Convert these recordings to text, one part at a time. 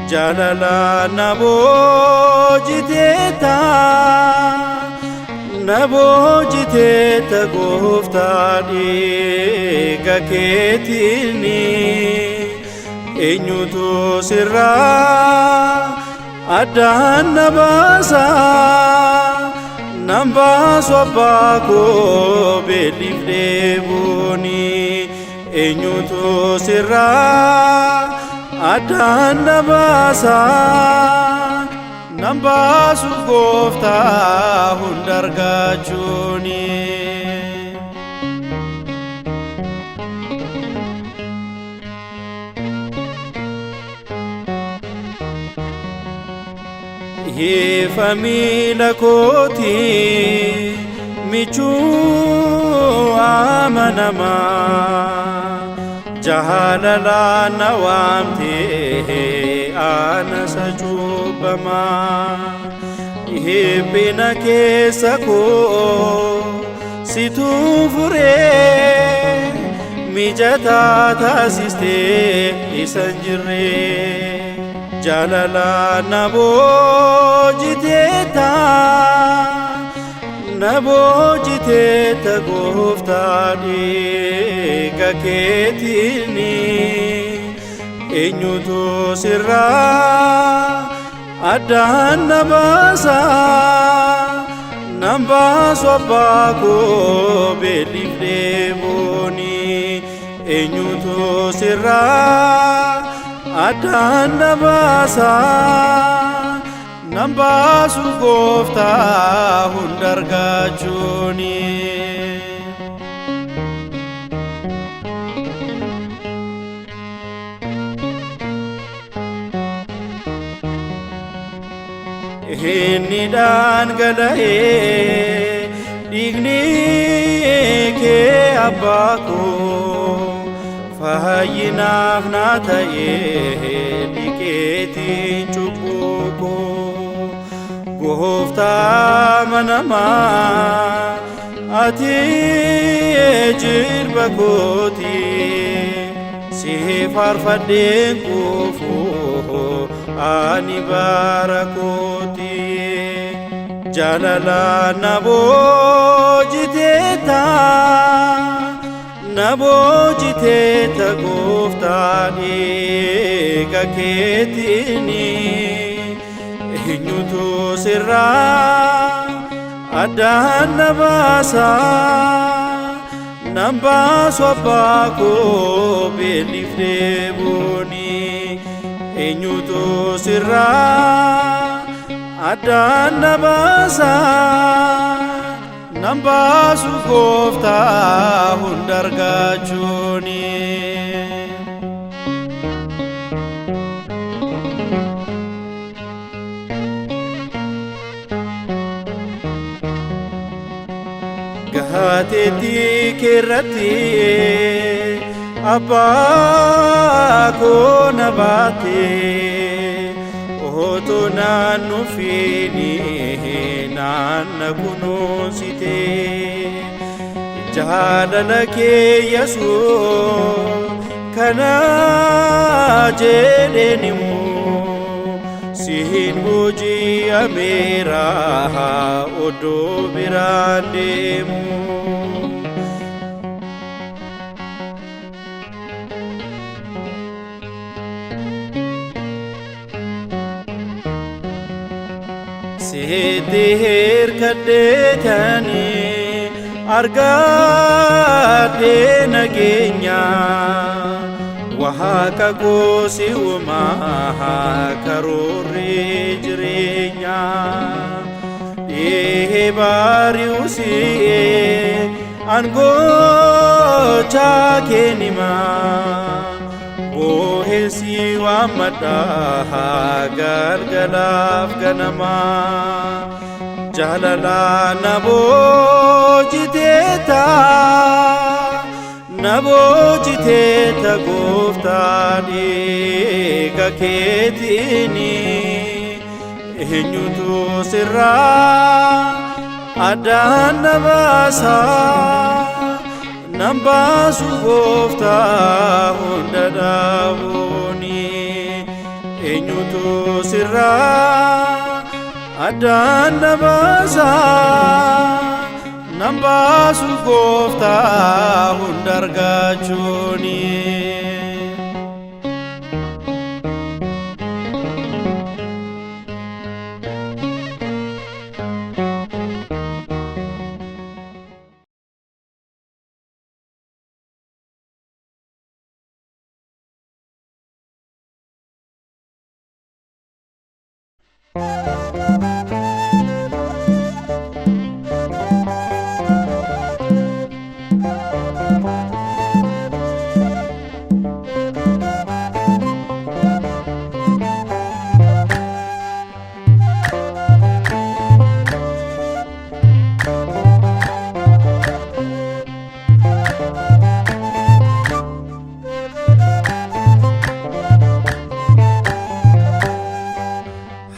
Jalala nabojiteta goftani gaketini enyutu sirra adan nabasa nambasu abbako belifdebuni enyutu sirra adan nabasa nambasu gofta hundargachuni he famila koti michu amanama jahalala nawamte ana sajubama he pena kesa ko situ fure mijata tasiste isanjire jalala nabojiteta goftani gaketini enyutu sirra adan nabasa nambasu abbako belifdebuni enyutu sirra adan nabasa nambasu gofta hundargachuni Hinidan galae digni ke abbako fahayinaf nataye diketi chubuko gofta manama ati jirbakoti si farfaden kufu ani barakoti jalala nabojiteta goftani gaketini enyutu sirra adan nabasa nambasu abbako belifdebuni enyutu sirra adan nabasa nambasu gofta hundargachuni gahateti kerati abbako nabate oto nannu fini nanna kunosite jalala ke yasu kana jedenimu sihin buji amera odo birandemu Seher kadetani argate nagenya wahaka gosi umaha karore jirenya bariusi ango chakenima bohesi wa madaha gargalaf ganama jaalala na boojiteeta gooftaa dhiiga keetiini eenyutu sirraa addaan na baasa nan baasu gooftaa hunda dhaabuuni eenyutu sirraa addaan na baasa nan baasu gooftaa hunda argachuuni.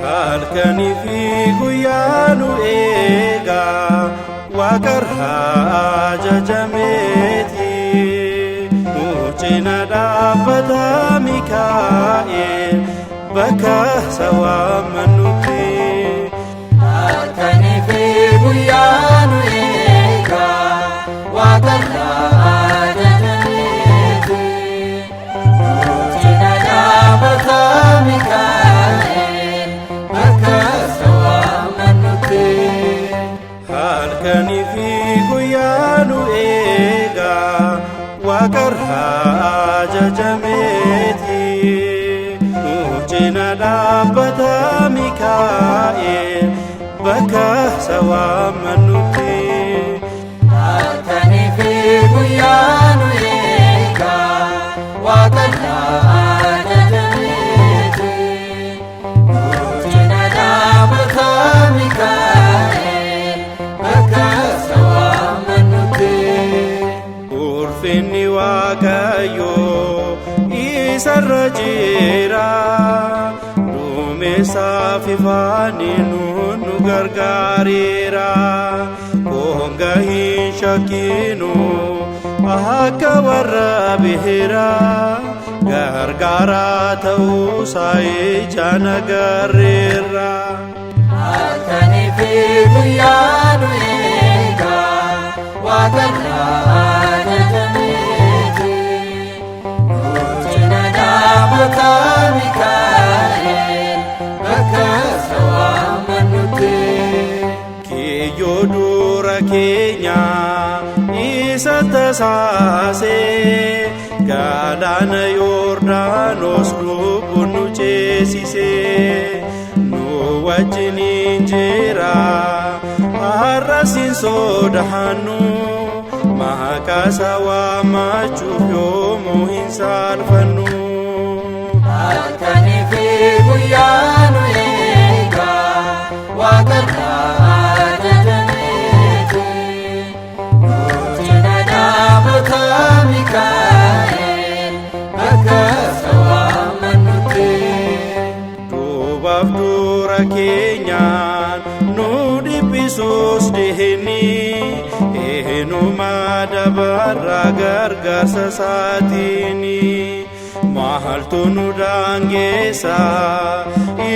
Halkanii fi guyyaa nu eega waaqarraa ajajameeti nu cina dhaabbata Mikaa'el bakka isa waammannutti. Halkanii fi guyyaa nu eega waaqarraa ajajameeti nu cina dhaabbata Mikaa'el bakka isa waammannutti. Halkanii fi guyyaa nu eega waaqarraa ajajameeti nu cina dhaabbata Mikaa'el bakka isa waammannutti. Halkanii fi guyyaa nu eega waaqarraa ajajameeti nu cina dhaabbata Mikaa'el bakka isa waammannutti. Ulfinni Waaqayyoo isarra jira duumessaaf ifaaniin nu gargaareera koonga hin shakkinu akka warra beera gargaaraa ta'uusaa ijaan agarreerra. Halkanii fi guyyaa nu eega waaqarraa ajajameeti nu cina dhaabbata Mikaa'el bakka isa waammannutti. Kiyyoo dura keenya isa tasaasee galaana Yordaanos lubbuun nu ceesisee nu wajjiniin jira har'as hin sodaannu maqaa isaa waamachuuf yoomuu hin saalfannu. Halkanii fi guyyaa nu eega waaqarraa ajajameeti nu cina dhaabbata Mikaa'el bakka isa waammannutti. Duubaaf dura keenyaan nu dhiphisuus deemni eenyuma dabarraa gargaarsa isaatiini. Maaltu nu daangeessa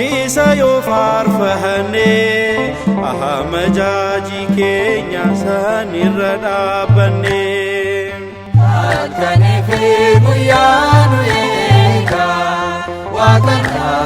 isa yoo faarfanne amajaajii keenya sanirra dhaabbanne. Halkanii fi guyyaa nu eega waaqarraa